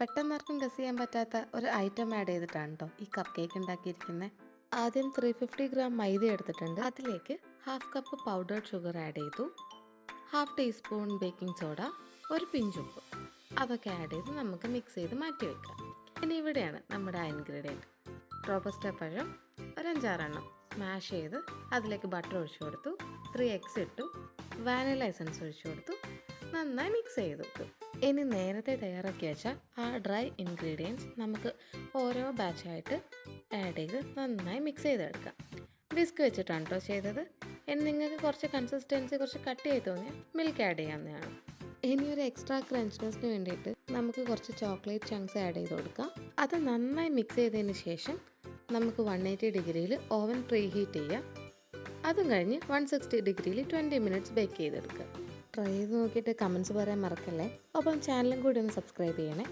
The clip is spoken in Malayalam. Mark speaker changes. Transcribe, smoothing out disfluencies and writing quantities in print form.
Speaker 1: പെട്ടെന്നാർക്കും ഗസ് ചെയ്യാൻ പറ്റാത്ത ഒരു ഐറ്റം ആഡ് ചെയ്തിട്ടാണ് കേട്ടോ ഈ കപ്പ് കേക്ക് ഉണ്ടാക്കിയിരിക്കുന്നത്. ആദ്യം 350 ഗ്രാം മൈദ എടുത്തിട്ടുണ്ട്. അതിലേക്ക് half cup powdered sugar add ചെയ്തു, ഹാഫ് ടീസ്പൂൺ ബേക്കിംഗ് സോഡ, ഒരു പിഞ്ച് ഉപ്പ്, അതൊക്കെ ആഡ് ചെയ്ത് നമുക്ക് മിക്സ് ചെയ്ത് മാറ്റി വെക്കാം. ഇനി ഇവിടെയാണ് നമ്മുടെ ആ ഇൻഗ്രീഡിയൻറ്റ്. റോബസ്റ്റ പഴം ഒരു 5-6 സ്മാഷ് ചെയ്ത് അതിലേക്ക് ബട്ടർ ഒഴിച്ചു കൊടുത്തു, 3 എഗ്സ് ഇട്ടു, വാനില എസൻസ് ഒഴിച്ചു കൊടുത്തു, നന്നായി മിക്സ് ചെയ്തു. ഇനി നേരത്തെ തയ്യാറാക്കി വെച്ച ആ ഡ്രൈ ഇൻഗ്രീഡിയൻസ് നമുക്ക് ഓരോ ബാച്ചായിട്ട് ആഡ് ചെയ്ത് നന്നായി മിക്സ് ചെയ്തെടുക്കാം. വിസ്ക് വെച്ചിട്ടാണ് കേട്ടോ ചെയ്തത്. ഇനി നിങ്ങൾക്ക് കുറച്ച് കൺസിസ്റ്റൻസി കുറച്ച് കട്ടിയായി തോന്നിയാൽ മിൽക്ക് ആഡ് ചെയ്യാവുന്നതാണ്. ഇനി ഒരു എക്സ്ട്രാ ക്രഞ്ച്നെസ്സിന് വേണ്ടിയിട്ട് നമുക്ക് കുറച്ച് ചോക്ലേറ്റ് ചങ്ക്സ് ആഡ് ചെയ്ത് കൊടുക്കാം. അത് നന്നായി മിക്സ് ചെയ്തതിന് ശേഷം നമുക്ക് 180 ഡിഗ്രിയിൽ ഓവൻ പ്രീ ഹീറ്റ് ചെയ്യാം. അതും കഴിഞ്ഞ് 160 ഡിഗ്രിയിൽ 20 മിനിറ്റ്സ് ബേക്ക് ചെയ്തെടുക്കുക. ട്രൈ ചെയ്ത് നോക്കിയിട്ട് കമൻസ് പറയാൻ മറക്കല്ലേ. ഒപ്പം ചാനലും കൂടി ഒന്ന് സബ്സ്ക്രൈബ് ചെയ്യണേ.